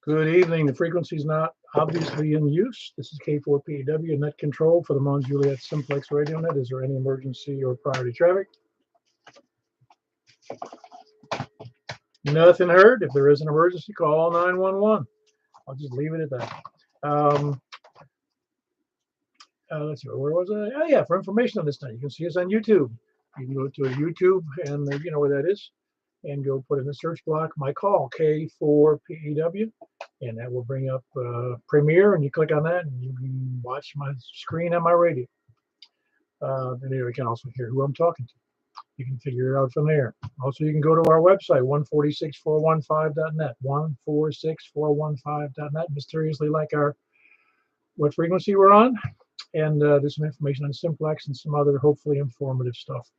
Good evening. The frequency is not obviously in use. This is K4PEW net control for the Mons Juliet Simplex radio net. Is there any emergency or priority traffic? Nothing heard. If there is an emergency, call 911. I'll just leave it at that. Let's see, where was I? Oh, yeah, for information on this time, you can see us on YouTube. You can go to YouTube, and you know where that is, and go put in the search block my call, K4PEW, and that will bring up Premiere, and you click on that, and you can watch my screen on my radio. And there you can also hear who I'm talking to. You can figure it out from there. Also, you can go to our website, 146415.net, 146415.net, mysteriously like what frequency we're on. And there's some information on Simplex and some other hopefully informative stuff.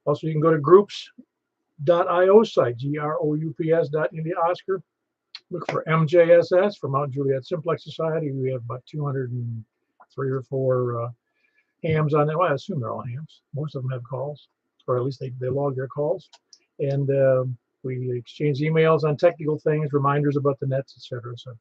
Also, you can go to groups.io site, groups.India Oscar. Look for MJSS for Mount Juliet Simplex Society. We have about 203 or 4 hams on there. Well, I assume they're all hams. Most of them have calls, or at least they log their calls. And we exchange emails on technical things, reminders about the nets, etc. So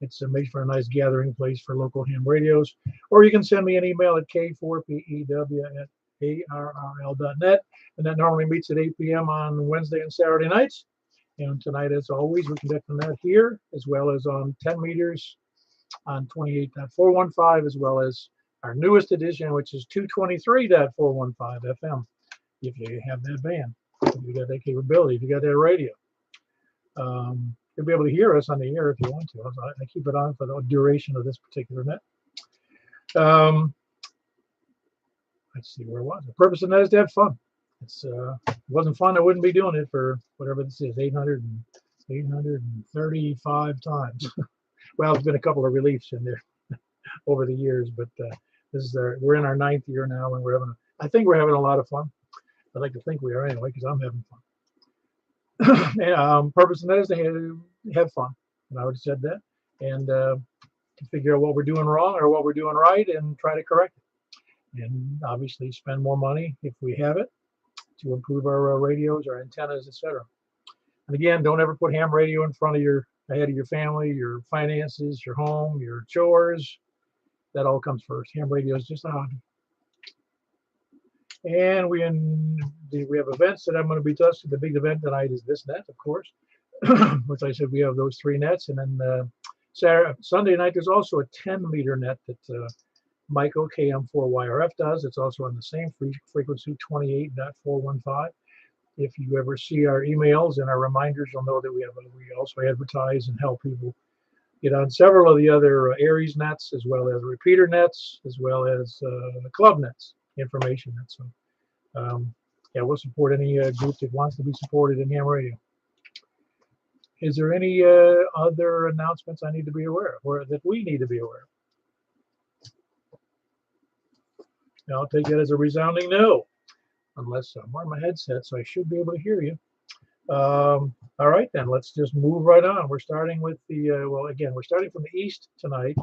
it's made for a nice gathering place for local ham radios. Or you can send me an email at k4pew@arrl.net. And that normally meets at 8 p.m. on Wednesday and Saturday nights. And tonight, as always, we're conducting that here, as well as on 10 meters on 28.415, as well as our newest edition, which is 223.415 FM, if you have that band, if you got that capability, if you got that radio. You'll be able to hear us on the air if you want to. I keep it on for the duration of this particular net. Let's see, where was it? The purpose of that is to have fun. If it wasn't fun, I wouldn't be doing it for whatever this is, 835 times. Well, there's been a couple of reliefs in there over the years, but this is we're in our 9th year now, and I think we're having a lot of fun. I'd like to think we are anyway, because I'm having fun. Purpose of that is to have fun, and I already said that, and to figure out what we're doing wrong or what we're doing right, and try to correct it, and obviously spend more money if we have it to improve our radios, our antennas, etc. And again, don't ever put ham radio in front of ahead of your family, your finances, your home, your chores. That all comes first. Ham radio is just a hobby. And we have events that I'm going to be touching. The big event tonight is this net, of course, which I said we have those 3 nets. And then Sunday night, there's also a 10-meter net that Michael KM4YRF does. It's also on the same frequency, 28.415. If you ever see our emails and our reminders, you'll know that we also advertise and help people get on several of the other Aries nets, as well as repeater nets, as well as club nets, information nets. So, yeah, we'll support any group that wants to be supported in ham radio. Is there any other announcements I need to be aware of, or that we need to be aware of? Now, I'll take that as a resounding no, unless I'm wearing my headset, so I should be able to hear you. All right, then, let's just move right on. We're starting with well, again, we're starting from the east tonight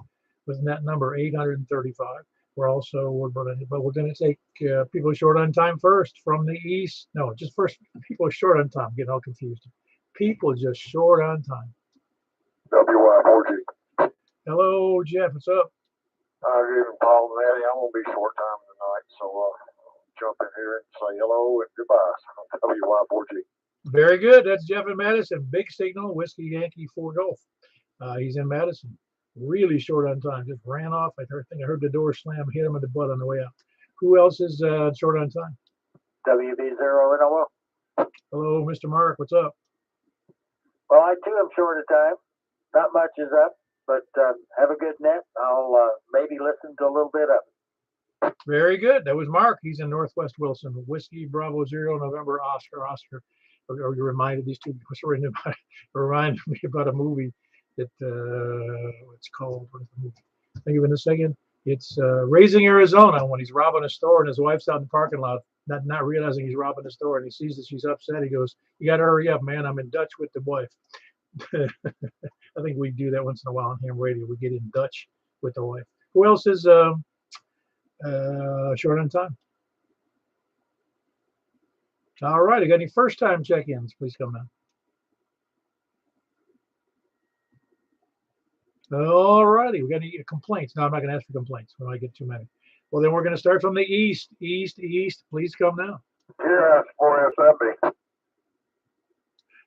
with net number 835. We're going to take people short on time first from the east. No, just first, people short on time. Getting all confused. People just short on time. WY4G. Hello, Jeff. What's up? Good evening, Paul and Eddie. I'm going to be short time tonight, so jump in here and say hello and goodbye. WY4G. Very good. That's Jeff in Madison. Big signal, Whiskey Yankee 4 Golf. He's in Madison. Really short on time. Just ran off. I think I heard the door slam, hit him in the butt on the way out. Who else is short on time? WB0NOL. Hello, Mr. Mark. What's up? Well, I too am short of time. Not much is up, but have a good net. I'll maybe listen to a little bit of it. Very good. That was Mark. He's in Northwest Wilson. Whiskey Bravo 0 November Oscar. Or you reminded these two reminded me about a movie that what's called. What is the movie? Think of it in a second. It's Raising Arizona, when he's robbing a store and his wife's out in the parking lot, not realizing he's robbing the store, and he sees that she's upset. He goes, "You got to hurry up, man. I'm in Dutch with the wife." I think we do that once in a while on ham radio. We get in Dutch with the wife. Who else is short on time? All right. I got any first-time check-ins? Please come now. All righty, we got any complaints? No, I'm not going to ask for complaints when I get too many. Well, then we're going to start from the east. East. Please come now. Here, for SIB.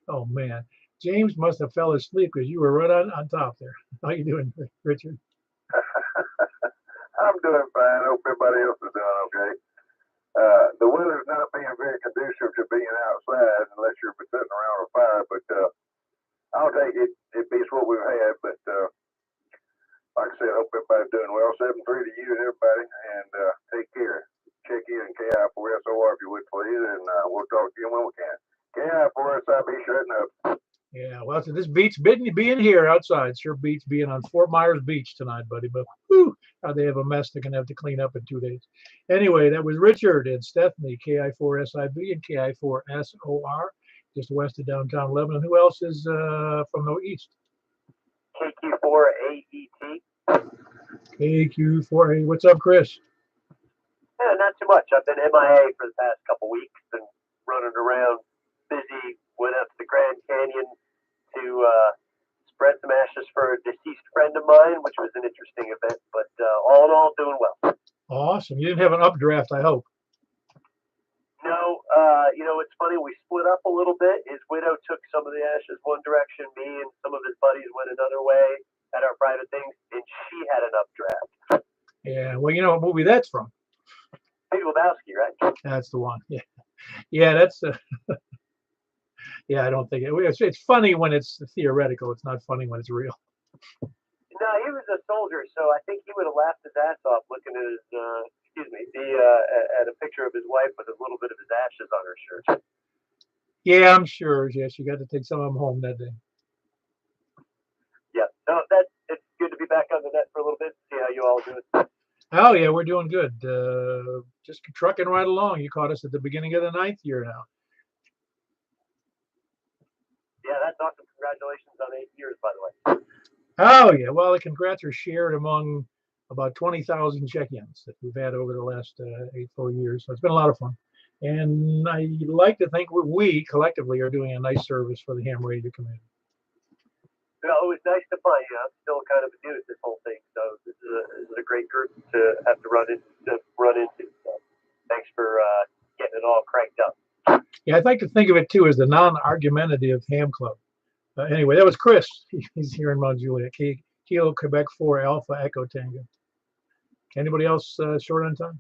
Oh man, James must have fell asleep because you were right on top there. How you doing, Richard? I'm doing fine. Hope everybody else is doing okay. The weather's not being very conducive to being outside unless you're sitting around a fire, but I'll take it. It beats what we've had, but like I said, hope everybody's doing well. 7-3 to you and everybody, and take care. Check in KI4SOR if you would, please, and we'll talk to you when we can. KI4SIB shutting up. Yeah, well, this beats being here outside. Sure beats being on Fort Myers Beach tonight, buddy. But whew, how they have a mess they're gonna have to clean up in 2 days. Anyway, that was Richard and Stephanie, KI4SIB and KI4SOR, just west of downtown Lebanon. Who else is from the east? KQ4AET. KQ4A. What's up, Chris? Yeah, not too much. I've been MIA for the past couple weeks and running around busy. Went up to the Grand Canyon to spread some ashes for a deceased friend of mine, which was an interesting event. But all in all, doing well. Awesome. You didn't have an updraft, I hope. No, it's funny. We split up a little bit. His widow took some of the ashes one direction. Me and some of his buddies went another way at our private things, and she had an updraft. Yeah, well, you know what movie that's from? Big Lebowski, right? That's the one. Yeah, that's. Yeah, I don't think it's funny when it's theoretical. It's not funny when it's real. No, he was a soldier, so I think he would have laughed his ass off looking at his, at a picture of his wife with a little bit of his ashes on her shirt. Yeah, I'm sure. Yeah, she got to take some of them home that day. Yeah, no, it's good to be back on the net for a little bit. See how you all doing. Oh yeah, we're doing good. Just trucking right along. You caught us at the beginning of the 9th year now. Yeah, that's awesome. Congratulations on 8 years, by the way. Oh yeah, well the congrats are shared among about 20,000 check-ins that we've had over the last 8 full years. So it's been a lot of fun, and I like to think we collectively are doing a nice service for the ham radio community. Well, it was nice to find you. I'm still kind of a new at this whole thing, so this is a great group to have to run into. So thanks for getting it all cranked up. Yeah, I'd like to think of it too as the non-argumentative ham club. Anyway, that was Chris. He's here in Mount Juliet. Kilo Quebec 4 Alpha Echo Tango. Anybody else short on time?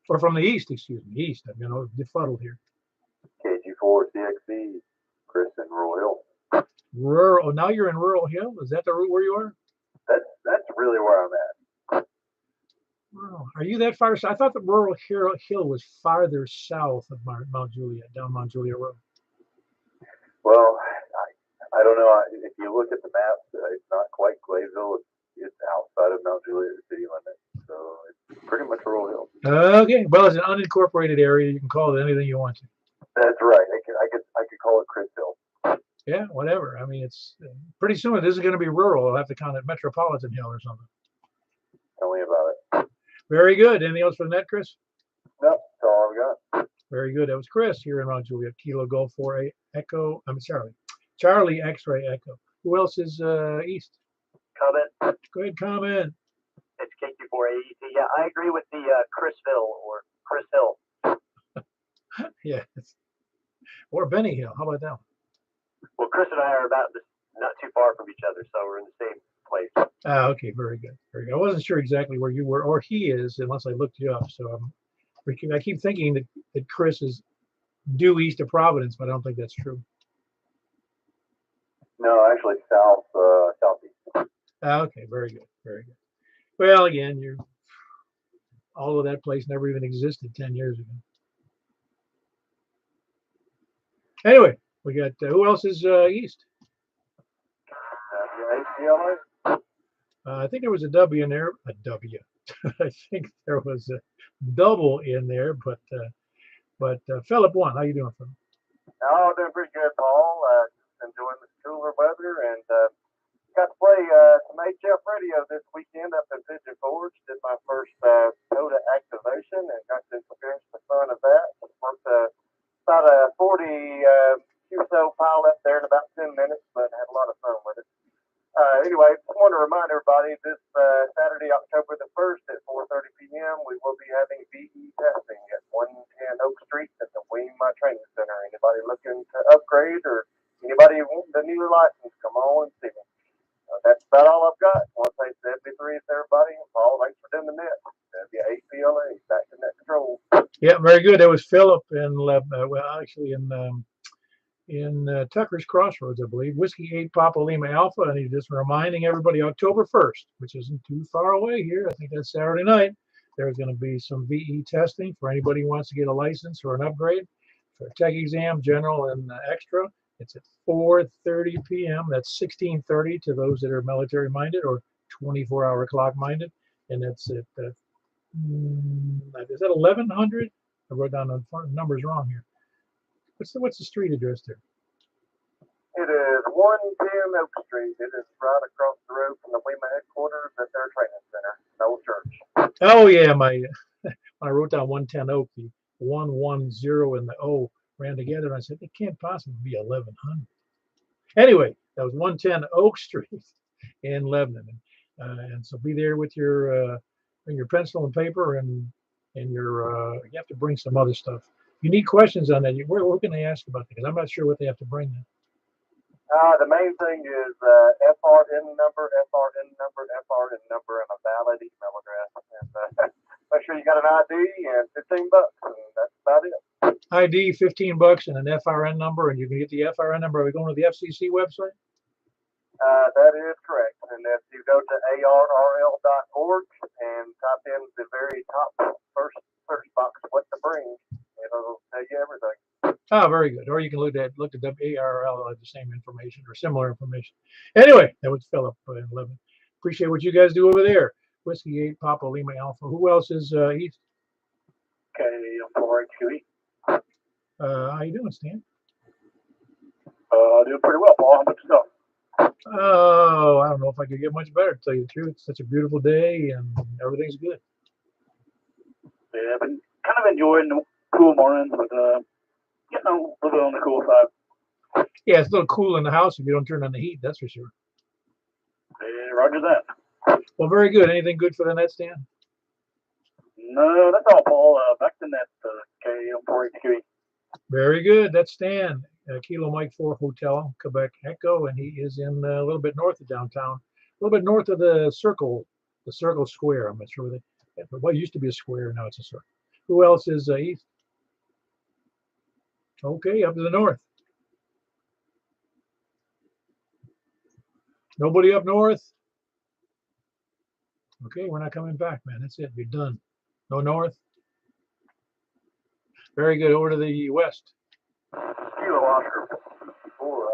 Or from the east, excuse me. East. I'm befuddled here. KG4CXC, Chris in Rural Hill. Rural. Oh, now you're in Rural Hill. Is that the route where you are? That's really where I'm at. Wow. Are you that far? I thought the Rural Hill was farther south of Mount Juliet, down Mount Juliet Road. Well, I don't know. If you look at the map, it's not quite Glaysville. It's outside of Mount Juliet, the city limit. So it's pretty much Rural Hill. Okay. Well, it's an unincorporated area. You can call it anything you want to. That's right. I could call it Chris Hill. Yeah, whatever. I mean, it's pretty soon. This is going to be rural. I'll have to count it Metropolitan Hill or something. Tell me about it. Very good. Anything else for the net, Chris? Nope. That's all I've got. Very good. That was Chris here in Mount Juliet. Kilo Golf 4 Echo. Charlie X-Ray Echo. Who else is east? Comment. Go ahead, comment. It's KQ4AET. Yeah, I agree with the Chrisville or Chris Hill. Yeah. Or Benny Hill. How about that one? Well, Chris and I are about not too far from each other, so we're in the same place. Okay, very good. Very good. I wasn't sure exactly where you were or he is unless I looked you up. So I keep thinking that Chris is due east of Providence, but I don't think that's true. No, actually southeast. Okay, very good. Very good. Well, again, you're all of that place never even existed 10 years ago. Anyway, we got who else is east? I think there was a W in there. A W. I think there was a double in there, but Philip won. How you doing, Philip? Oh, doing pretty good, Paul. Enjoying the cooler weather and got to play some HF radio this weekend up in Pigeon Forge. Did my first Coda activation and got to experience the fun of that. Worked about a 40 or so pile up there in about 10 minutes, but had a lot of fun with it. Anyway, Oak Street at the Wingma Training Center. Anybody looking to upgrade or anybody wanting a new license, come on and see me. That's about all I've got. I want to say 73 to everybody. Paul, thanks for doing the net. WAPLA, back to net control. Yeah, very good. That was Philip in actually in Tucker's Crossroads, I believe. Whiskey 8 Papa Lima Alpha, and he's just reminding everybody October 1st, which isn't too far away here. I think that's Saturday night. There's going to be some VE testing for anybody who wants to get a license or an upgrade for tech exam, general, and extra. It's at 4:30 p.m. That's 16:30 to those that are military minded or 24-hour clock minded, and that's at is that 1100? I wrote down the numbers wrong here. What's the street address there? It is 110 Oak Street. It is right across the road from the WEMA headquarters at their training center, an old church. Oh yeah, when I wrote down 110 Oak, the 110 and the O ran together, and I said it can't possibly be 1100. Anyway, that was 110 Oak Street in Lebanon, and so be there with your pencil and paper and your you have to bring some other stuff. If you need questions on that, where can they ask about that? Because I'm not sure what they have to bring then. The main thing is FRN number, FRN number, FRN number, and a valid email address. And make sure you got an ID and $15, and that's about it. ID, $15, and an FRN number, and you can get the FRN number by going to the FCC website? That is correct. And if you go to arrl.org and type in the very top first search box what to bring, it'll tell you everything. Oh, very good. Or you can look at ARL, the same information or similar information. Anyway, that was Philip in 11. Appreciate what you guys do over there. Whiskey 8 Papa Lima Alpha. Who else is east? Okay, I'm 4HQE. How you doing, Stan? Doing pretty well, Paul. How about yourself? Oh, I don't know if I could get much better, to tell you the truth. It's such a beautiful day and everything's good. Yeah, I've been kind of enjoying the cool mornings, but getting a little bit on the cool side. Yeah, it's a little cool in the house if you don't turn on the heat, that's for sure. Yeah, roger that. Well, very good. Anything good for the net, Stan? No, that's all, Paul. Back to net, KM4HQE. Very good. That's Stan, Kilo Mike 4 Hotel, Quebec Echo, and he is in a little bit north of downtown, a little bit north of the Circle Square. I'm not sure where what used to be a square, now it's a circle. Who else is east? Okay, up to the north. Nobody up north? Okay, we're not coming back, man. That's it. You're done. No north? Very good. Over to the west. Kilo Oscar 4,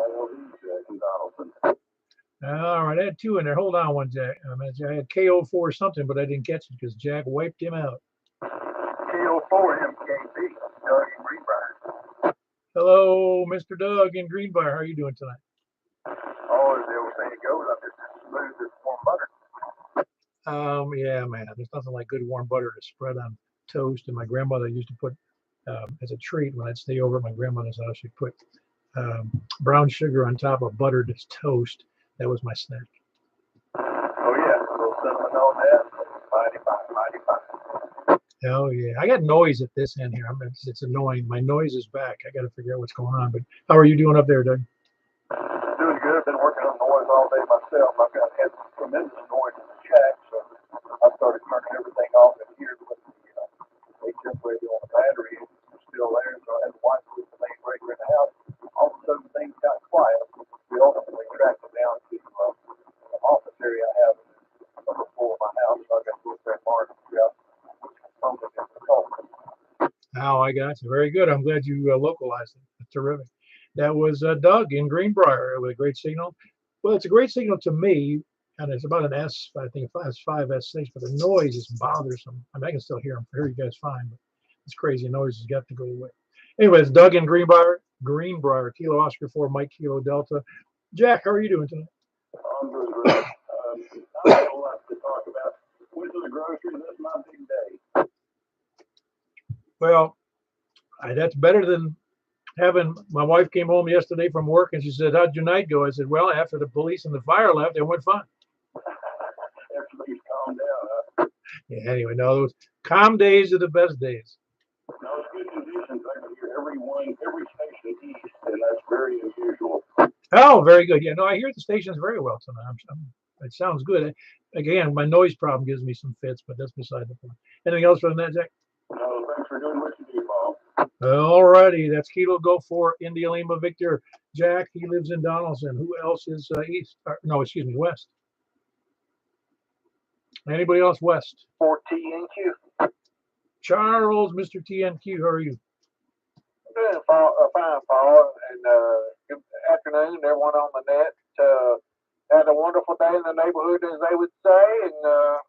Donaldson. All right, I had two in there. Hold on one, Jack. I had KO4 something, but I didn't catch it because Jack wiped him out. KO4 MKB, Doug in Greenbrier. Hello, Mr. Doug in Greenbrier. How are you doing tonight? Oh, as the old saying goes, I'm just as smooth as warm butter. Yeah, man. There's nothing like good warm butter to spread on toast. And my grandmother used to put, as a treat when I'd stay over at my grandmother's house, she'd put brown sugar on top of buttered toast. That was my snack. Oh, yeah. A little cinnamon on that. Mighty fine, mighty fine. Oh, yeah. I got noise at this end here. It's annoying. My noise is back. I got to figure out what's going on. But how are you doing up there, Doug? Doing good. I've been working on noise all day myself. I've had tremendous noise in the shack, so I started turning everything off in here with the HF radio on the battery. It's still there, so I had to watch with the main breaker in the house. All of a sudden, things got quiet. We ultimately tracked it down to the office area I have in the upper floor of my house, so I got to go up there and mark and figure out which component is the culprit. Oh, I got you. Very good. I'm glad you localized it. That's terrific. That was Doug in Greenbrier with a great signal. Well, it's a great signal to me, and it's about an S, I think S5, S6, but the noise is bothersome. I mean, I can still hear you guys fine, but it's crazy. Noise has got to go away. Anyways, Doug in Greenbrier, Kilo Oscar 4, Mike Kilo Delta. Jack, how are you doing tonight? I'm doing great. I have a lot to talk about. Went to the groceries. That's my big day. Well, that's better than having my wife came home yesterday from work and she said, "How'd your night go?" I said, "Well, after the police and the fire left, it went fine." Everybody's calmed down. Yeah, anyway, no, those calm days are the best days. No, it's good to conditions every station east, and that's very unusual. Oh, very good. Yeah, no, I hear the stations very well tonight. It sounds good. Again, my noise problem gives me some fits, but that's beside the point. Anything else from that, Jack? No, thanks for doing what you do, Paul. All righty, that's Kilo Go for India Lima Victor. Jack, he lives in Donaldson. Who else is east? No, excuse me, west. Anybody else west? 4TNQ. Charles, Mr. TNQ, how are you? Good, fine, Paul, and good afternoon, everyone on the net. Had a wonderful day in the neighborhood, as they would say, and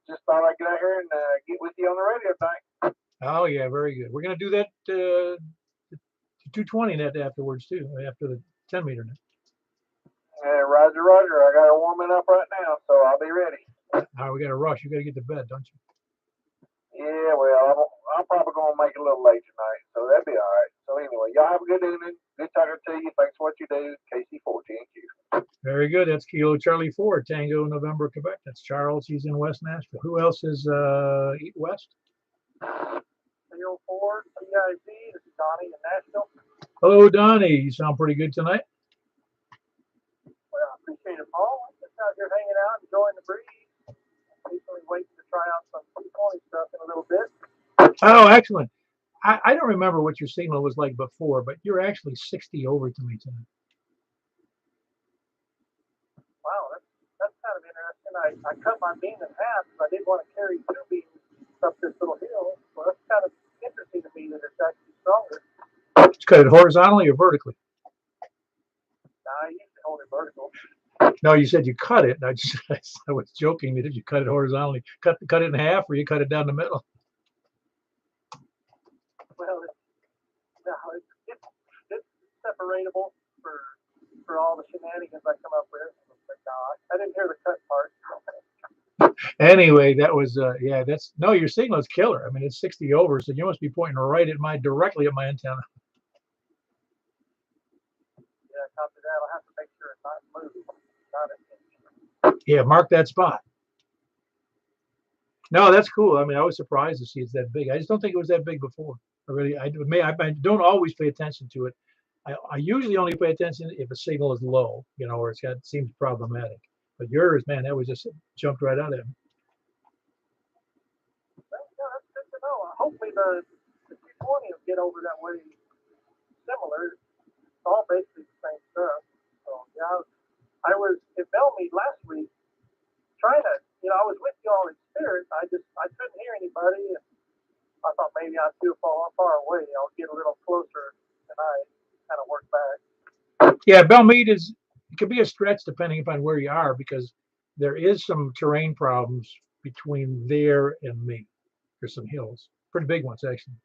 just thought I'd get out here and get with you on the radio thing. Oh, yeah, very good. We're going to do that 220 net afterwards, too, after the 10 meter net. Roger, Roger. I got her warming up right now, so I'll be ready. All right, we got to rush. You got to get to bed, don't you? Yeah, well, I'm probably going to make it a little late tonight, so that'll be all right. So anyway, y'all have a good evening. Good talking to you. Thanks for what you do. KC14Q. Very good. That's Kilo Charlie 4, Tango November, Quebec. That's Charles. He's in West Nashville. Who else is west? 304 CIC. This is Donnie in Nashville. Hello, Donnie. You sound pretty good tonight. Well, I appreciate it, Paul. I'm just out here hanging out, enjoying the breeze. Patiently waiting to try out some 220 stuff in a little bit. Oh, excellent. I don't remember what your signal was like before, but you're actually 60 over to me tonight. Wow, that's kind of interesting. I cut my beam in half because I didn't want to carry two beams up this little hill. Well, that's kind of interesting to me that it's actually stronger. Did you cut it horizontally or vertically? I usually hold it vertical. No, you said you cut it. I was joking. Did you cut it horizontally? Cut it in half, or you cut it down the middle? Well, it's separatable for all the shenanigans I come up with. But no, I didn't hear the cut part. Anyway, that was yeah. No, your signal is killer. I mean, it's 60 over, so you must be pointing directly at my antenna. Yeah, copy that. I'll have to make sure it's not moving. Yeah, mark that spot. No, that's cool. I mean, I was surprised to see it's that big. I just don't think it was that big before. I don't always pay attention to it. I usually only pay attention if a signal is low, or seems problematic. But yours, man, that was just jumped right out at me. Well, yeah, that's good to know. Hopefully the 220 will get over that way similar. It's all basically the same stuff. So yeah, I was in Belmead last week trying to, I was with you all in spirit. I couldn't hear anybody, and I thought maybe I'm too far away. I'll get a little closer tonight, kind of work back. Yeah, Belmead it could be a stretch depending upon where you are, because there is some terrain problems between there and me. There's some hills, pretty big ones actually.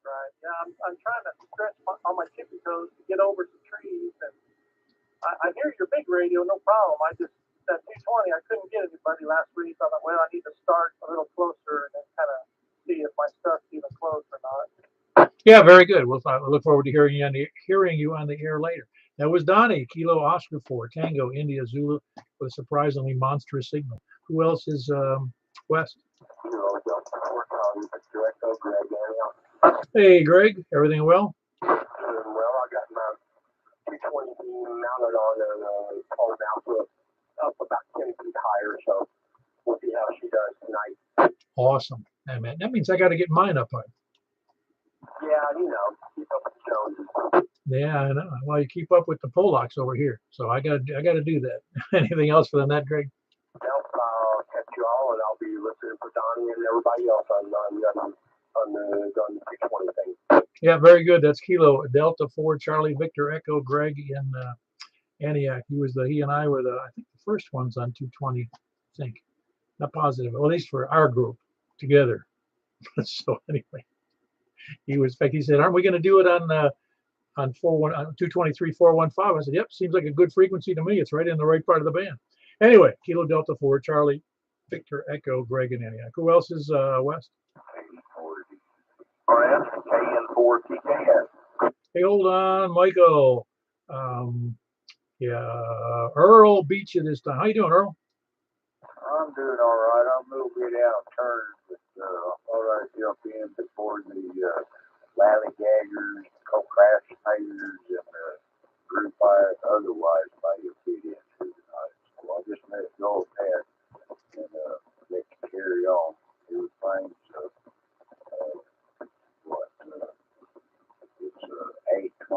Right. Yeah, I'm trying to stretch on my tippy toes to get over some trees, and I hear your big radio, no problem. That 220, I couldn't get anybody last week. I thought, well, I need to start a little closer and then kind of see if my stuff's even close or not. Yeah, very good. We'll look forward to hearing you on the air later. That was Donnie, Kilo Oscar 4, Tango, India, Zulu, with a surprisingly monstrous signal. Who else is west? Hey, Greg. Everything well? Well, I got my 220 mounted on a pole now up about 10 feet higher, so we'll see how she does tonight. Awesome. Hey, man, that means I got to get mine up high. Yeah, keep up with the Joneses. Yeah, I know. Well, you keep up with the Polacks over here, so I got to do that. Anything else for the net, Greg? Well, I'll catch you all, and I'll be listening for Donnie and everybody else on the 220 thing. Yeah, very good. That's Kilo Delta 4 Charlie Victor Echo Greg in Antioch. He and I were I think the first ones on 220. I think, not positive, at least for our group together. So anyway, in fact, he said, "Aren't we going to do it on 223 415?" I said, "Yep, seems like a good frequency to me. It's right in the right part of the band." Anyway, Kilo Delta 4 Charlie Victor Echo Greg in Antioch. Who else is west? KN4 TKS. Hey, hold on, Michael. Yeah, Earl beat you this time. How you doing, Earl? I'm doing all right. I'm a little bit out of turn, but all right, jump in before the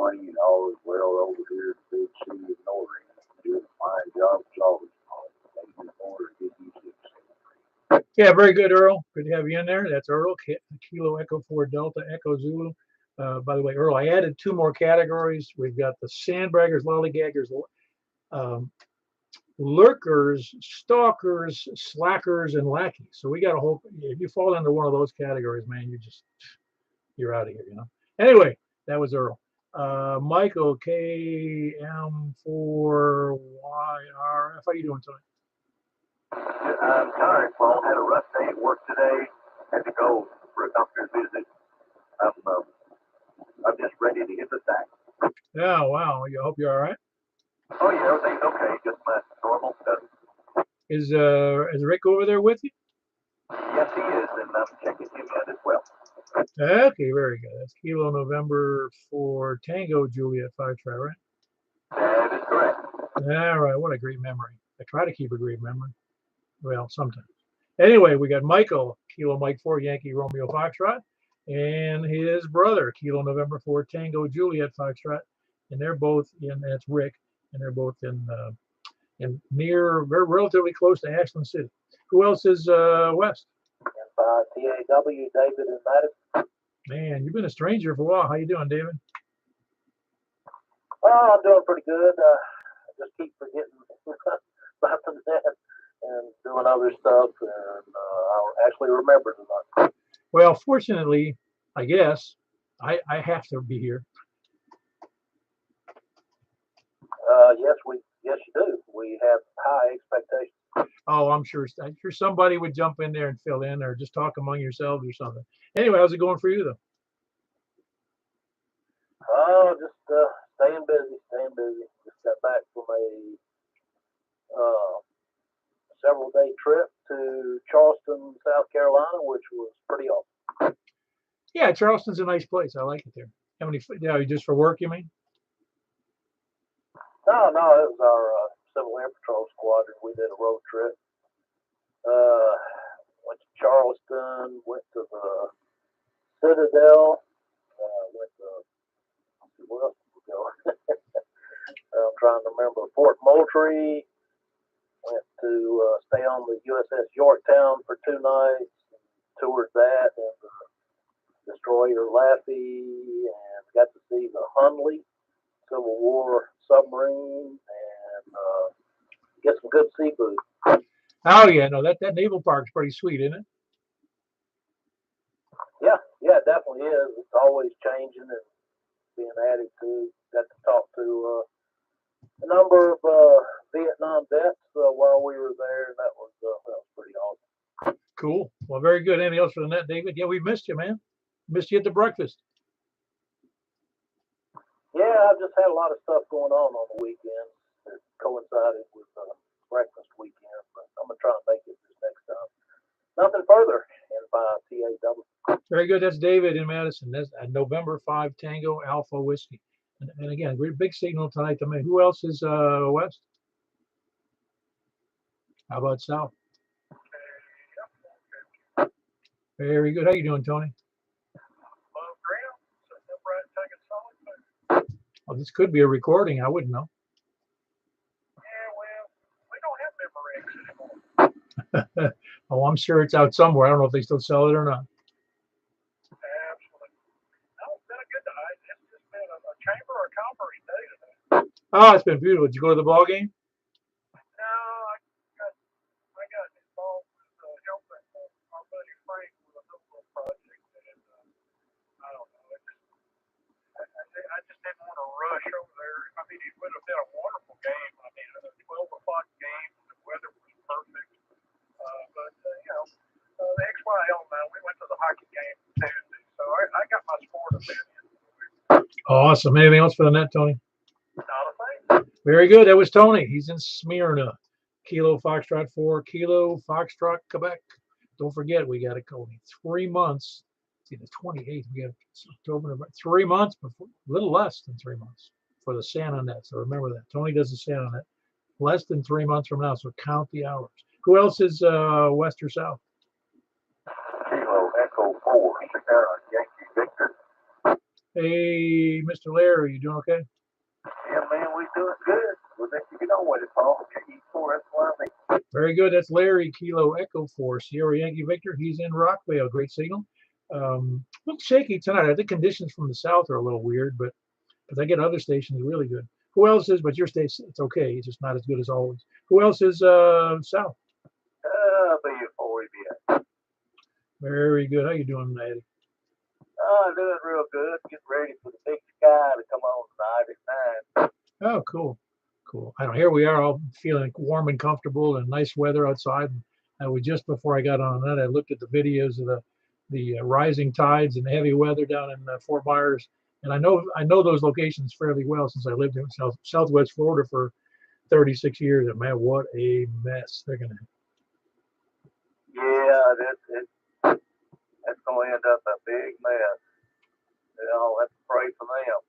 Barney, all is well over here in the big city of Norring. Doing a fine job as always. Yeah, very good, Earl. Good to have you in there. That's Earl, Kilo Echo 4 Delta Echo Zulu. By the way, Earl, I added 2 more categories. We've got the sandbaggers, lollygaggers, lurkers, stalkers, slackers, and lackeys. So we got a whole. If you fall into one of those categories, man, you're out of here. Anyway, that was Earl. Michael KM4YRF. How you doing tonight? I'm tired, Paul. Had a rough day at work today. Had to go for a doctor's visit. I'm just ready to hit the sack. Yeah, wow. I hope you're all right. Oh yeah, everything's okay. Just my normal stuff. Is Rick over there with you? Yes, he is, and I'm checking him in as well. Okay, very good. That's Kilo November for Tango Juliet 5-try, right? That is correct. All right. What a great memory. I try to keep a great memory. Well, sometimes. Anyway, we got Michael, Kilo Mike 4 Yankee Romeo 5-trot, and his brother, Kilo November 4 Tango Juliet 5-trot, and they're both in. That's Rick, and they're both in near, very relatively close to Ashland City. Who else is west? And TAW, David and Madison. Man, you've been a stranger for a while. How you doing, David? Oh, I'm doing pretty good. I just keep forgetting about the net and doing other stuff, and I'll actually remember tonight. Well, fortunately, I guess I have to be here. Yes, you do. We have high expectations. Oh, I'm sure somebody would jump in there and fill in, or just talk among yourselves or something. Anyway, how's it going for you though? Oh, just staying busy. Just got back from a several-day trip to Charleston, South Carolina, which was pretty awesome. Yeah, Charleston's a nice place. I like it there. How many? Yeah, just for work, you mean? No, it was our Civil Air Patrol squadron. We did a road trip. Went to Charleston, went to the Citadel, went to, where else did we go? I'm trying to remember. Fort Moultrie, went to stay on the USS Yorktown for 2 nights, toured that, and the destroyer Laffey, and got to see the Hunley Civil War submarine, and get some good seafood. Oh yeah, no, that naval park's pretty sweet, isn't it? Yeah, it definitely is. It's always changing and being added to. Got to talk to a number of Vietnam vets while we were there, and that was pretty awesome. Cool. Well, very good. Anything else for the net, David? Yeah, we missed you, man. Missed you at the breakfast. Yeah, I've just had a lot of stuff going on the weekend that coincided with breakfast weekend, but I'm going to try and make it this next time. Nothing further in by TAW. Very good. That's David in Madison. That's November 5 Tango Alpha Whiskey. And again, great big signal tonight to me. Who else is west? How about south? Very good. How you doing, Tony? Oh, this could be a recording. I wouldn't know. Yeah, well, we don't have memory anymore. Oh, I'm sure it's out somewhere. I don't know if they still sell it or not. Absolutely. No, it's been a good night. It's just been a chamber of commerce day today. Oh, it's been beautiful. Did you go to the ball game? No, I got involved with helping our buddy Frank with a little project, and I don't know. I just didn't want to rush over there. I mean, it would have been a wonderful game. I mean, a 12 o'clock game. The weather was perfect. But the XYL now, we went to the hockey game Tuesday, so I got my sport event in. Awesome. Anything else for the net, Tony? Not a thing. Very good. That was Tony. He's in Smyrna. Kilo Foxtrot 4, Kilo Foxtrot, Quebec. Don't forget, we got only 3 months. See, the 28th, we have October, November, 3 months before, a little less than 3 months for the Santa net. So remember that. Tony does the Santa net. Less than 3 months from now, so count the hours. Who else is west or south? Kilo Echo 4, Sierra Yankee Victor. Hey, Mr. Larry, you doing okay? Yeah, man, we doing good. We'll let you get on with it, Paul. E4, that's why I think. Very good. That's Larry Kilo Echo 4 Sierra Yankee Victor. He's in Rockvale. Great signal. A little shaky tonight. I think conditions from the south are a little weird, but because I get other stations really good. Who else is? But your station, it's okay. It's just not as good as always. Who else is south? Be it for you. Very good. How you doing, Eddie? Doing real good. Getting ready for the big sky to come on tonight at 9. Oh, cool, cool. I don't. Here we are, all feeling warm and comfortable, and nice weather outside. And we just before I got on that, I looked at the videos of the rising tides and the heavy weather down in Fort Myers, and I know those locations fairly well since I lived in Southwest Florida for 36 years. And man, what a mess they're gonna. Yeah, that's going to end up a big mess. I'll have to pray for them.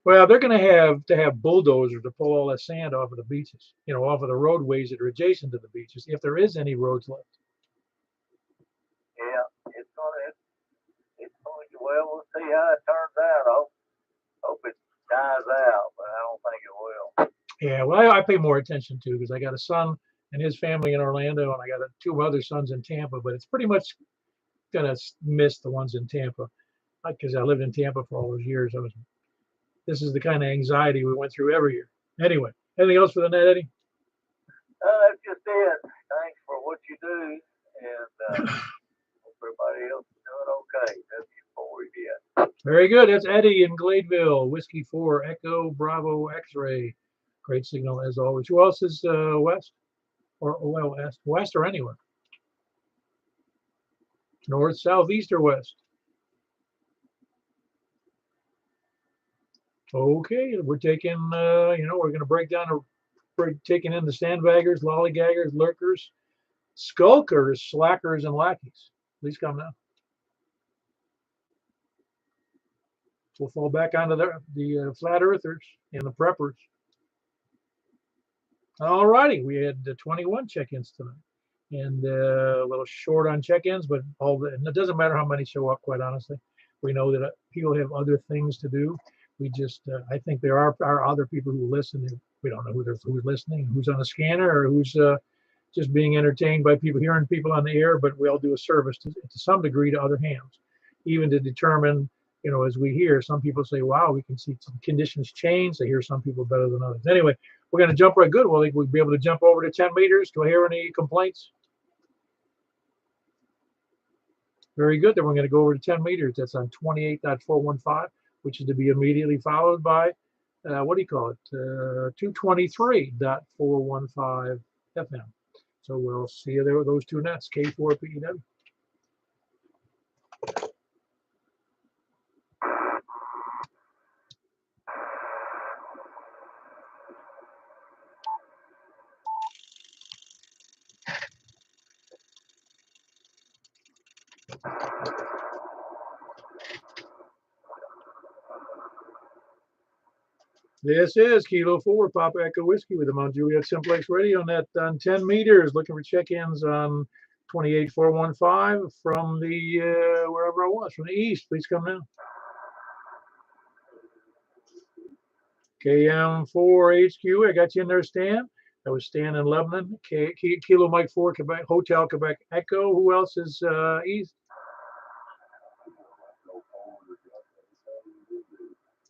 Well, they're going to have bulldozers to pull all that sand off of the beaches, off of the roadways that are adjacent to the beaches, if there is any roads left. Yeah, well, we'll see how it turns out. I hope it dies out, but I don't think it will. Yeah, well, I pay more attention to because I got a son and his family in Orlando, and I got two other sons in Tampa. But it's pretty much gonna miss the ones in Tampa because I lived in Tampa for all those years. This is the kind of anxiety we went through every year. Anyway, anything else for the net, Eddie? That's just it. Thanks for what you do, and hope everybody else is doing okay. W4 Very good. That's Eddie in Gladeville, Whiskey 4 Echo Bravo X-ray. Great signal as always. Who else is west or well west or anywhere? North, south, east, or west? Okay, we're taking, we're going to break down, taking in the sandbaggers, lollygaggers, lurkers, skulkers, slackers, and lackeys. Please come now. We'll fall back onto the flat earthers and the preppers. All righty, we had 21 check-ins tonight. And a little short on check-ins, but and it doesn't matter how many show up, quite honestly. We know that people have other things to do. We just, I think there are other people who listen. We don't know who's listening, who's on the scanner, or who's just being entertained by people, hearing people on the air, but we all do a service to some degree to other hands, even to determine, as we hear, some people say, wow, we can see some conditions change. They hear some people better than others. Anyway, we're going to jump right good. Well, we'll be able to jump over to 10 meters. Do I hear any complaints? Very good. Then we're going to go over to 10 meters. That's on 28.415, which is to be immediately followed by, what do you call it? 223.415 FM. So we'll see you there with those two nets, K4PEW. This is Kilo 4, Papa Echo Whiskey with the Mount Juliet Simplex Radio Net on 10 meters. Looking for check-ins on 28415 from the, wherever I was, from the east. Please come now. KM4HQ, I got you in there, Stan. That was Stan in Lebanon. Kilo Mike 4, Quebec, Hotel Quebec Echo. Who else is east?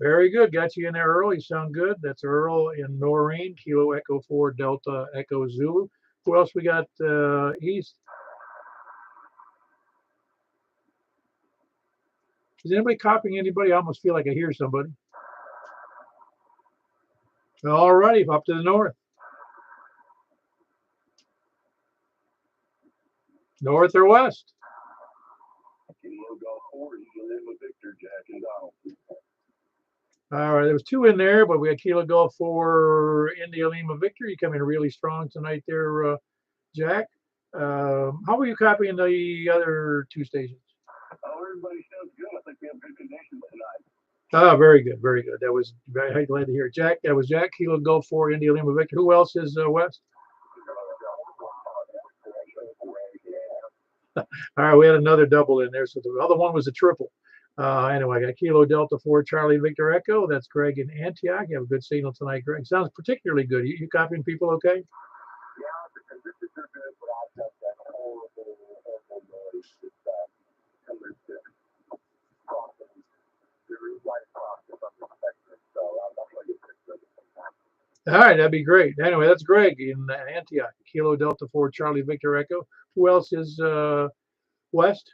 Very good. Got you in there, Earl. You sound good. That's Earl in Noreen, Kilo Echo 4 Delta Echo Zulu. Who else we got east? Is anybody copying anybody? I almost feel like I hear somebody. All righty, up to the north. North or west? All right, there was two in there, but we had Kilo Golf 4 India Lima Victor. You come in really strong tonight there, Jack. How were you copying the other two stations? Oh, everybody sounds good. I think we have good conditions tonight. Ah, very good, very good. That was very glad to hear. Jack, that was Jack, Kilo Golf 4 India Lima Victor. Who else is west? All right, we had another double in there, so the other one was a triple. Anyway, I got Kilo Delta 4 Charlie Victor Echo. That's Greg in Antioch. You have a good signal tonight, Greg. Sounds particularly good. You copying people okay? Yeah, because this is good, but I got that horrible noise that's coming to crossing through right across the spectrum. So I'm not going to get this. All right, that'd be great. Anyway, that's Greg in Antioch. Kilo Delta 4 Charlie Victor Echo. Who else is west?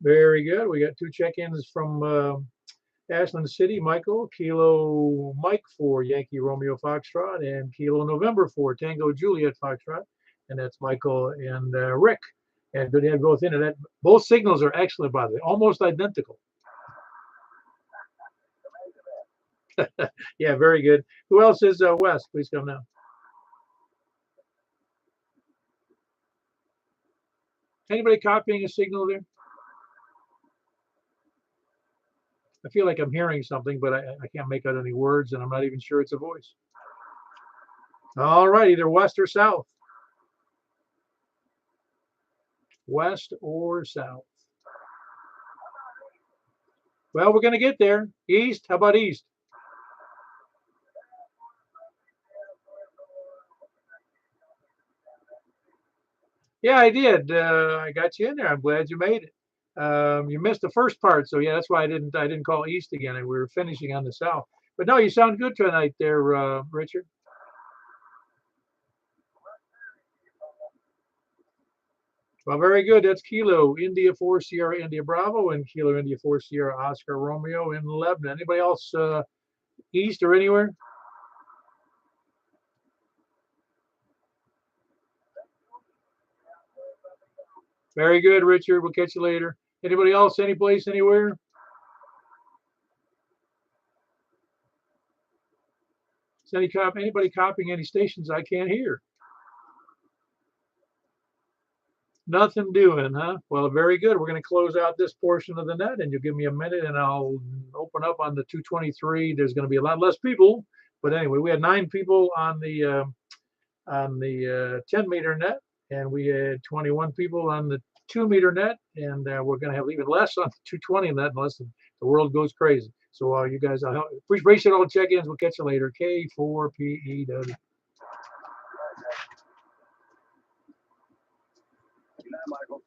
Very good. We got 2 check-ins from Ashland City. Michael, Kilo Mike 4 Yankee Romeo Foxtrot, and Kilo November 4 Tango Juliet Foxtrot. And that's Michael and Rick. And good to have both in it. Both signals are excellent, by the way, almost identical. Yeah, very good. Who else is west? Please come now. Anybody copying a signal there? I feel like I'm hearing something, but I can't make out any words, and I'm not even sure it's a voice. All right, either west or south. West or south. Well, we're going to get there. East. How about east? Yeah, I did. I got you in there. I'm glad you made it. You missed the first part, so yeah, that's why I didn't call east again. We were finishing on the south. But no, you sound good tonight there, Richard. Well, very good. That's Kilo India 4 Sierra India Bravo and Kilo India 4 Sierra Oscar Romeo in Lebanon. Anybody else east or anywhere? Very good, Richard. We'll catch you later. Anybody else? Any place, anywhere? Is anybody copying any stations I can't hear? Nothing doing, huh? Well, very good. We're going to close out this portion of the net, and you'll give me a minute, and I'll open up on the 223. There's going to be a lot less people, but anyway, we had 9 people on the 10-meter net, and we had 21 people on the 2-meter net, and we're going to have even less on the 220 net unless the world goes crazy. So you guys, I appreciate all the check-ins. We'll catch you later. K4PEW. Michael.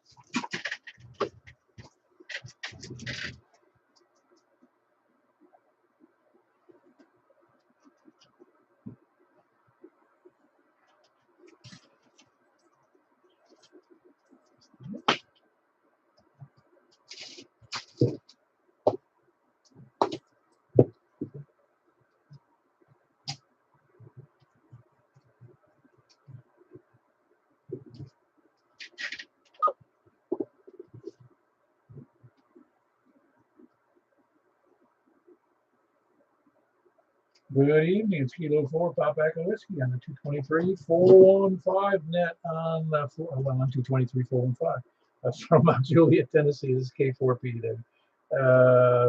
Good evening. It's Kilo 4 Pop Echo Whiskey on the 223 415 net on the on 223 415. That's from Mount Juliet, Tennessee. This is K4P there.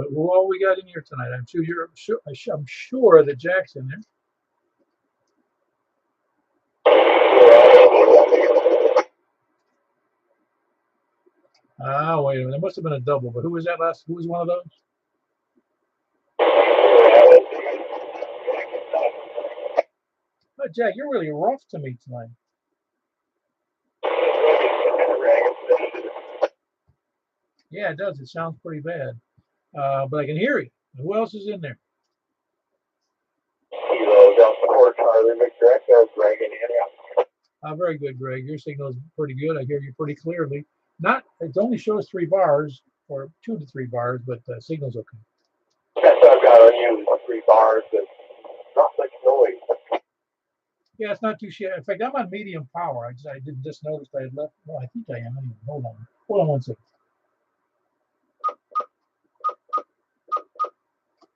Who all we got in here tonight? I'm sure that Jack's in there. Wait a minute. There must have been a double, but who was that last? Who was one of those? Oh, Jack, you're really rough to me tonight. Yeah, it does. It sounds pretty bad. But I can hear you. Who else is in there? Kilo Delta 4 Charlie Victor Echo, Greg and Antioch. Very good, Greg. Your signal is pretty good. I hear you pretty clearly. It only shows 3 bars or 2 to 3 bars, but signal's okay. That's what I've got on you, 3 bars, and not much noise. Yeah, it's not too shabby. In fact, I'm on medium power. I didn't just notice I had left. Well, I think I am. Anyway, hold on 1 second.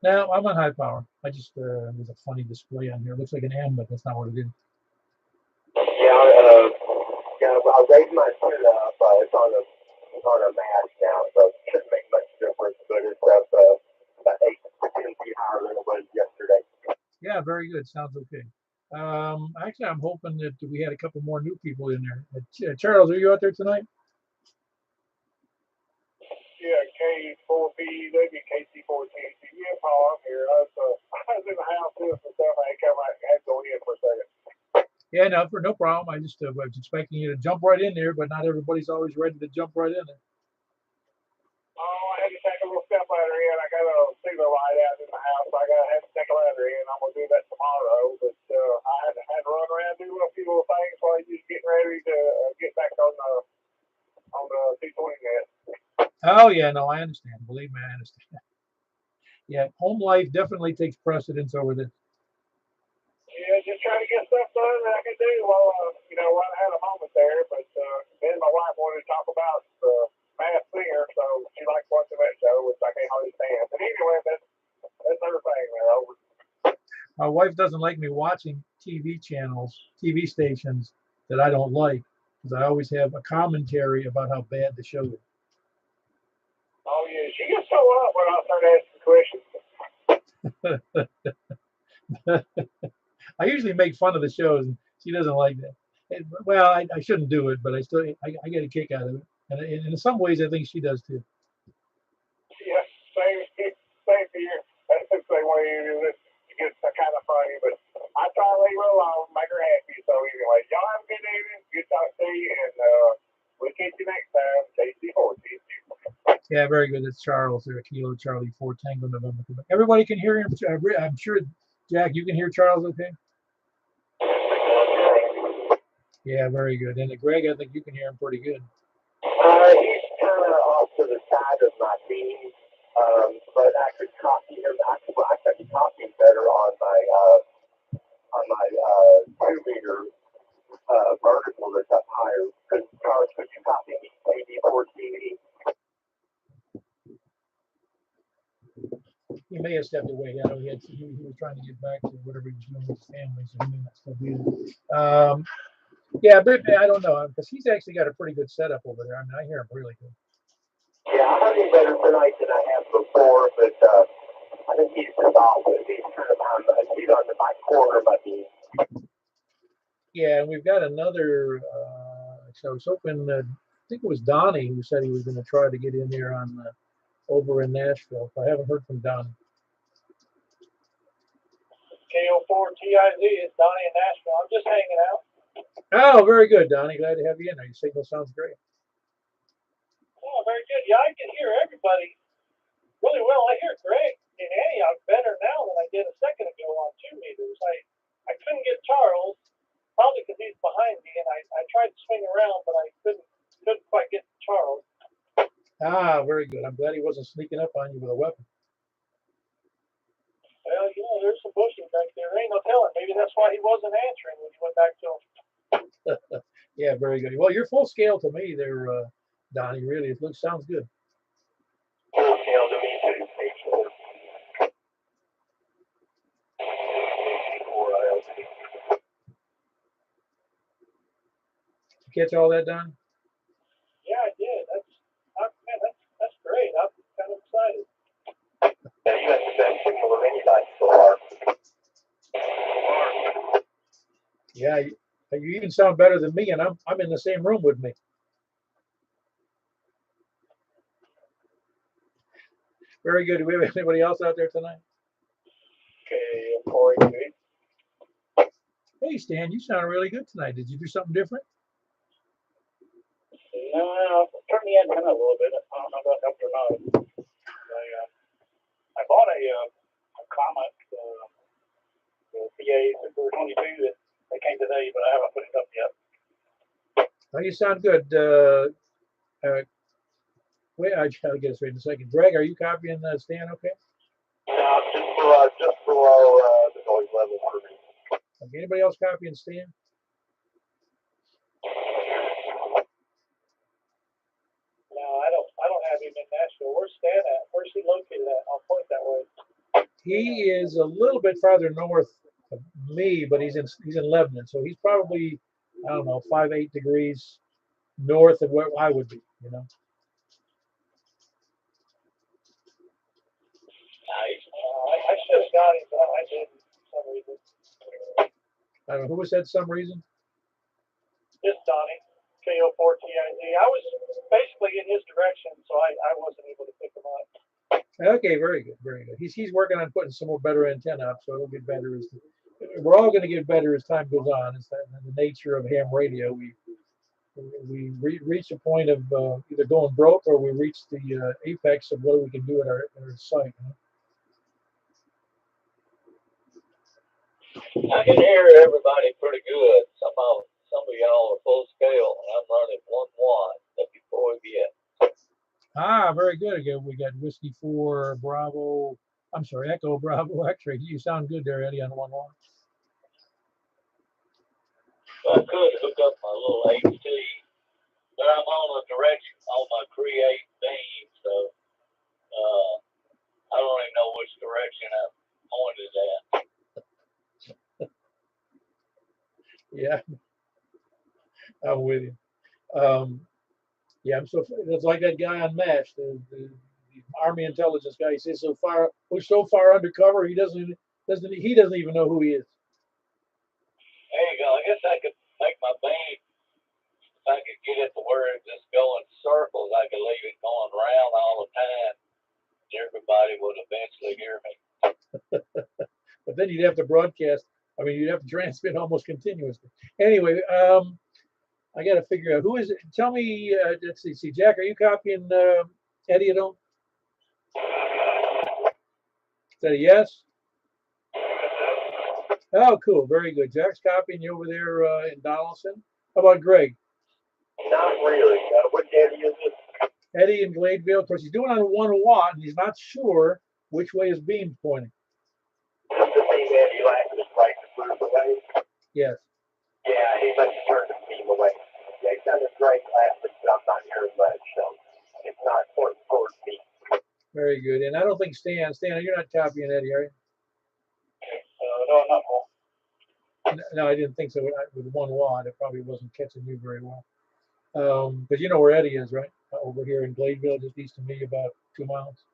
Now I'm on high power. I just there's a funny display on here. It looks like an M, but that's not what it is. Yeah, I'll raise my foot up. It's on a mat now, so it shouldn't make much difference. But it's about 8 to 10 feet higher than it was yesterday. Yeah, very good. Sounds okay. Actually, I'm hoping that we had a couple more new people in there. Charles, are you out there tonight? Yeah, K4P, WKC4TC. Yeah, Paul, I'm here. I was in the house doing some stuff. I had to go in for a second. Yeah, no problem. I just was expecting you to jump right in there, but not everybody's always ready to jump right in there. Oh, I had to take a little step ladder in. I got a single light out in the house. So I had to take a ladder in. I'm gonna do that tomorrow. But I had to run around do a few little things while you're just getting ready to get back on the T20 net. Oh yeah, no, I understand. Believe me, I understand. Yeah, home life definitely takes precedence over this. Yeah, just trying to get stuff done that I can do while while I had a moment there. But then my wife wanted to talk about the Masked Singer, so she likes watching that show, which I can't hardly stand. But anyway, that's her thing there. Over. My wife doesn't like me watching TV channels, TV stations that I don't like, because I always have a commentary about how bad the show is. Oh yeah, she gets so up when I start asking questions. I usually make fun of the shows, and she doesn't like that. Well, I shouldn't do it, but I get a kick out of it, and in some ways, I think she does too. Yeah, same here. That's the same way it gets kind of funny, but I try to leave her alone, make her happy. So anyway, y'all have a good evening. Good talk to you, and we'll catch you next time. KC4. Yeah, very good. It's Charles there, Kilo Charlie 4 Tango November. Everybody can hear him. I'm sure, Jack, you can hear Charles okay? Yeah, very good. And Greg, I think you can hear him pretty good. He's kind of off to the side of my beam, but I could copy him. I could copy him better on my 2 meter vertical that's up higher. Charles, could you copy me KD4 TV? He may have stepped away. I know he was trying to get back to whatever he was doing with his family, so he may not still be there. Yeah, but I don't know, because he's actually got a pretty good setup over there. I mean, I hear him really good. Yeah, I heard him better tonight than I have before, but I think he's just off. He's kind of he's on the back corner of my beam. Yeah, and we've got another. So I was hoping, I think it was Donnie who said he was going to try to get in there on over in Nashville. I haven't heard from Donnie. KO4TIZ is Donnie in Nashville. I'm just hanging out. Oh, very good, Donnie. Glad to have you in there. Your signal sounds great. Oh, very good. Yeah, I can hear everybody really well. I hear Greg and Antioch better now than I did a second ago on 2 meters. I couldn't get Charles, probably because he's behind me, and I tried to swing around, but I couldn't quite get to Charles. Ah, very good. I'm glad he wasn't sneaking up on you with a weapon. Well, there's some bushes back there. Ain't no telling. Maybe that's why he wasn't answering when he went back to him. Yeah, very good. Well, you're full scale to me there, Donnie. Really, sounds good. Full scale to me too. Did you catch all that, Donnie? Yeah, I did. That's great. I'm kind of excited. Yeah, you have the best signal of anybody so far. Yeah, you even sound better than me, and I'm in the same room with me. Very good. Do we have anybody else out there tonight? Okay, Corey. Hey, Stan, you sound really good tonight. Did you do something different? No, turn the antenna a little bit. I don't know if that helped or not. I bought a Comet PA Super 22 that came today, but I haven't put it up yet. Oh, you sound good. Wait, I gotta get this right in a second. Greg, are you copying Stan? Okay. No, just below the noise level for me. Okay, anybody else copying Stan? No, I don't have him in Nashville. Where's Stan at? Where's he located at? I'll point that way. He is a little bit farther north of me, but he's in Lebanon, so he's probably, I don't know, 5-8 degrees north of where I would be. Nice. I should have got him, but I didn't for some reason. I don't know who was that some reason. This Donnie, KO4TIZ. I was basically in his direction, so I wasn't able to pick him up. Okay, very good, very good. He's working on putting some more better antenna up, so it'll get better as we're all going to get better as time goes on. It's the nature of ham radio. We reach a point of either going broke or we reach the apex of what we can do at our site. I can hear everybody pretty good. Some of y'all are full scale, and I'm running 1 watt. Looking forward to it. Ah, very good. Again, we got Whiskey 4 Bravo. I'm sorry, Echo Bravo X-ray. You sound good there, Eddie, on 1 watt. I could hook up my little HT, but I'm on a direction on my create beam, so I don't even know which direction I'm pointed at. Yeah, I'm with you. Yeah, I'm so. It's like that guy on MASH, the Army intelligence guy. He says we're so far undercover. He doesn't even know who he is. There you go. I guess I could make my beam. If I could get it to where it just go in circles, I could leave it going around all the time. Everybody would eventually hear me. But then you'd have to broadcast. I mean, you'd have to transmit almost continuously. Anyway, I got to figure out who is it. Tell me. Let's see. Jack, are you copying Eddie at all? Is that a yes? Oh, cool. Very good. Jack's copying you over there in Donaldson. How about Greg? Not really. What Eddie is it? Eddie in Gladeville. Of course, he's doing it on 1 watt, and he's not sure which way his beam's pointing. The beam Eddie likes is right to move away. Yes. Yeah, he must turn the beam away. Yeah, he sounded great last week, but I'm not hearing much, so it's not pointing towards me. Very good. And I don't think Stan, you're not copying Eddie, are you? No, not more. No, I didn't think so. With 1 watt, it probably wasn't catching you very well. But you know where Eddie is, right? Over here in Gladeville, just east of me, about 2 miles.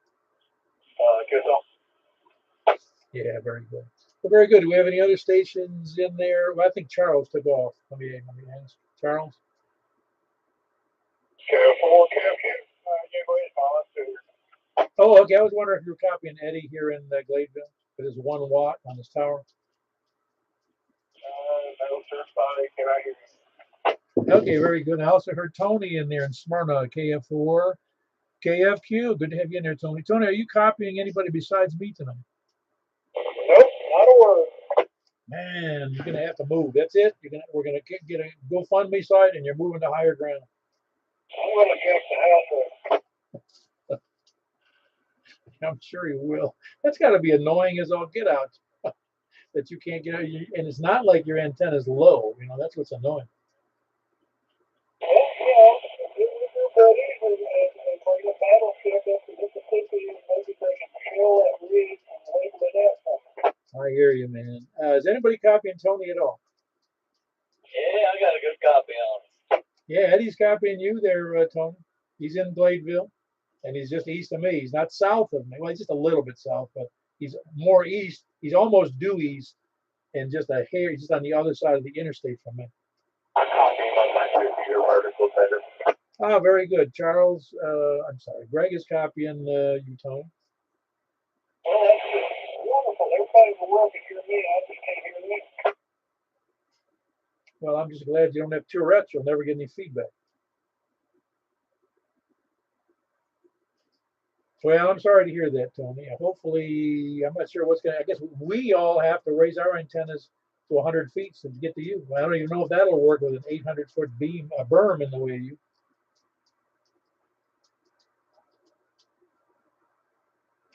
Good on. Yeah, very good. Well, very good. Do we have any other stations in there? Well, I think Charles took off. Let me ask. Charles? Careful. Yeah, go ahead, Thomas. Oh, okay. I was wondering if you were copying Eddie here in Gladeville with his 1 watt on his tower. No, sir. Sorry. Can I hear you? Okay, very good. I also heard Tony in there in Smyrna, KF4. KFQ, good to have you in there, Tony. Tony, are you copying anybody besides me tonight? Nope, not a word. Man, you're gonna have to move. That's it. We're gonna get a GoFundMe site, and you're moving to higher ground. I'm gonna fix the house up. I'm sure you will. That's got to be annoying as all get out. That you can't get out, and it's not like your antenna's low. You know, that's what's annoying. Well, you know, we're buddies and bring a battleship up to Mississippi and maybe they can kill that rig and label it up. I hear you, man. Is anybody copying Tony at all? Yeah, I got a good copy on it. Yeah, Eddie's copying you there, Tony. He's in Gladeville, and he's just east of me. He's not south of me. Well, he's just a little bit south, but he's more east. He's almost due east, and just a hair. He's just on the other side of the interstate from me. I'm copying on my computer article better. Ah, very good. Charles, I'm sorry. Greg is copying you, Tony. Well, that's wonderful. Everybody in the world can hear me. I just can't hear you. Well, I'm just glad you don't have Tourette's. You'll never get any feedback. Well, I'm sorry to hear that, Tony. Hopefully, I'm not sure what's going to, I guess we all have to raise our antennas to 100 feet to get to you. I don't even know if that'll work with an 800-foot beam, a berm in the way of you.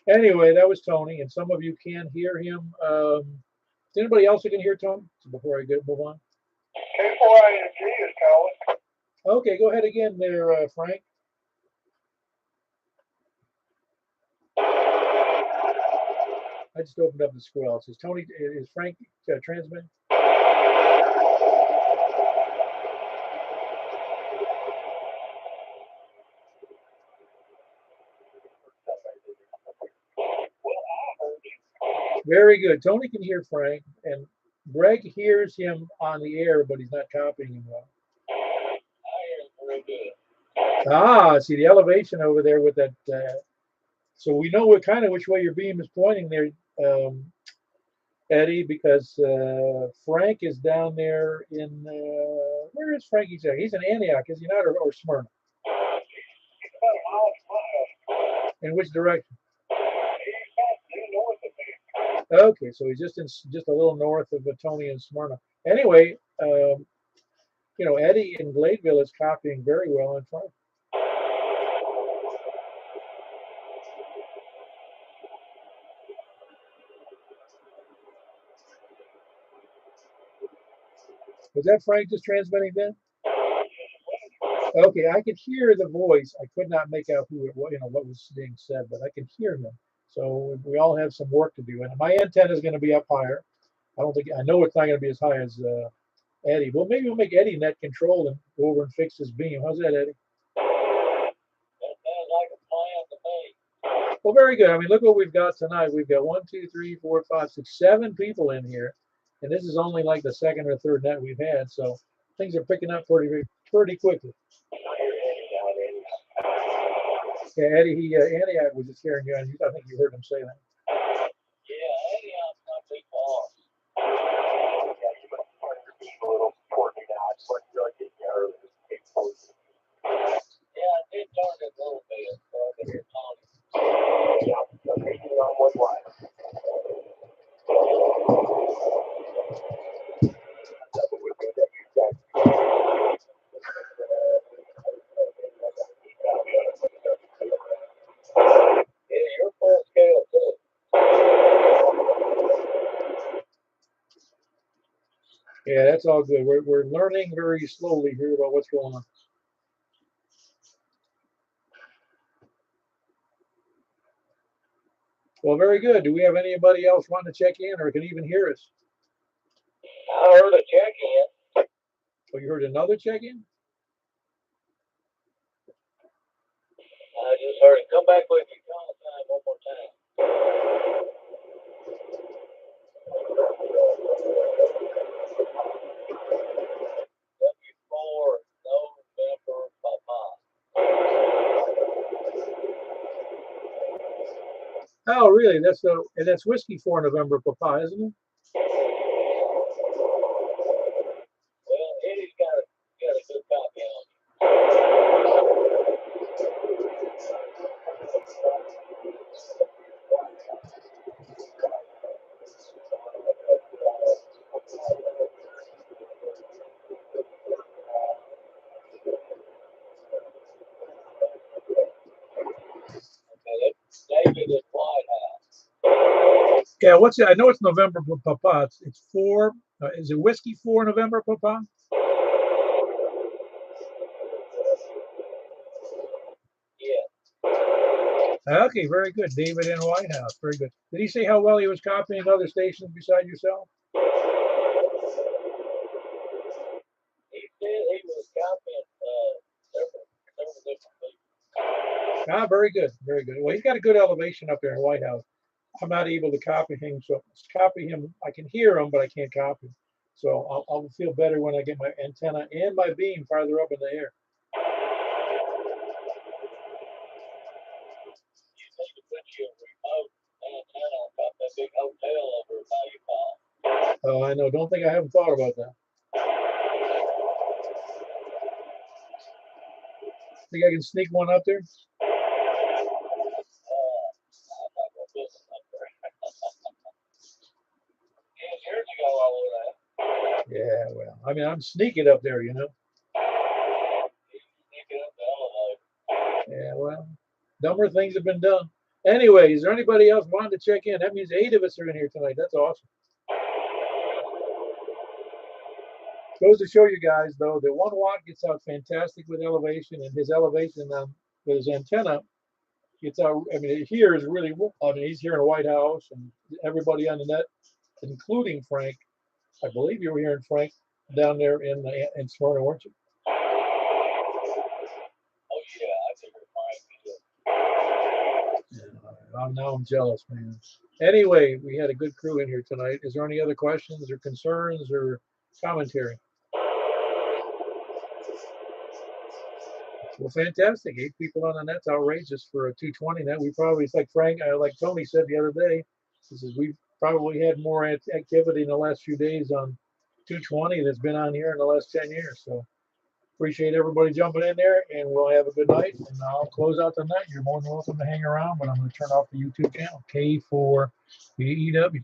Anyway, that was Tony, and some of you can hear him. Is anybody else who can hear Tony? So before I move on. K4ING is calling. Okay, go ahead again there, Frank. I just opened up the scroll. It says, Tony, is Frank transmitting? Very good. Tony can hear Frank, and Greg hears him on the air, but he's not copying him well. I hear him very good. Ah, see the elevation over there with that. So we know what kind of which way your beam is pointing there, Eddie, because Frank is down there in where is Frankie? He's in Antioch, is he not, or Smyrna? He's about a mile from my house. In which direction? He's about due north of me. Okay, so he's just a little north of Tony and Smyrna. Anyway, Eddie in Gladeville is copying very well in Frank. Was that Frank just transmitting then? Okay, I could hear the voice. I could not make out who it was, what was being said, but I can hear him. So we all have some work to do. And my antenna is going to be up higher. I know it's not going to be as high as Eddie. Well, maybe we'll make Eddie net control and go over and fix his beam. How's that, Eddie? That sounds like a plan to me. Well, very good. I mean, look what we've got tonight. We've got 1, 2, 3, 4, 5, 6, 7 people in here. And this is only like the second or third net we've had. So things are picking up pretty quickly. Yeah, Eddie, Antioch was just hearing you, and I think you heard him say that. Yeah, Antioch's not too far. Yeah, you might find your beam a little toward me now. I just like to get you early. Yeah, I did turn it a little bit, so I could hear Tony. Yeah, I'm making it on one line. Yeah, you're full scale too. Yeah, that's all good. We're learning very slowly here about what's going on. Well, very good. Do we have anybody else wanting to check in or can even hear us? I heard a check-in. Oh, you heard another check-in? I just heard it. Come back with your call sign one more time. W4 November Papa. Oh, really? That's whiskey for November, Papa, isn't it? Well, Eddie's got a good copy on. Okay, that's David at White House. Yeah, what's it? I know it's November, Papa. It's 4. Is it whiskey for November, Papa? Yeah. Okay, very good. David in White House. Very good. Did he say how well he was copying other stations beside yourself? He said he was copying several different people. Ah, very good. Very good. Well, he's got a good elevation up there in White House. I'm not able to copy him, so copy him. I can hear him, but I can't copy him. So I'll feel better when I get my antenna and my beam farther up in the air. You need to put your remote antenna on top of that big hotel over by your phone. Oh, I know. Don't think I haven't thought about that. Think I can sneak one up there? I'm not gonna put it up there. Years ago I would have. Yeah, well, I mean, I'm sneaking up there, You sneak it up the elevator. Yeah, well, dumber things have been done. Anyway, is there anybody else wanting to check in? That means 8 of us are in here tonight. That's awesome. Goes to show you guys, though, that 1 watt gets out fantastic with elevation, and his elevation with his antenna gets out. I mean, here is really, I mean, he's here in the White House, and everybody on the net, including Frank. I believe you were hearing Frank down there in Smyrna, weren't you? Oh, yeah, I think you're fine. Yeah, now I'm jealous, man. Anyway, we had a good crew in here tonight. Is there any other questions or concerns or commentary? Well, fantastic. 8 people on the net's outrageous for a 220 net. We probably, it's like Frank, like Tony said the other day, he says we've probably had more activity in the last few days on 220 that's been on here in the last 10 years. So appreciate everybody jumping in there, and we'll have a good night. And I'll close out the night. You're more than welcome to hang around, but I'm going to turn off the YouTube channel. K for BEW.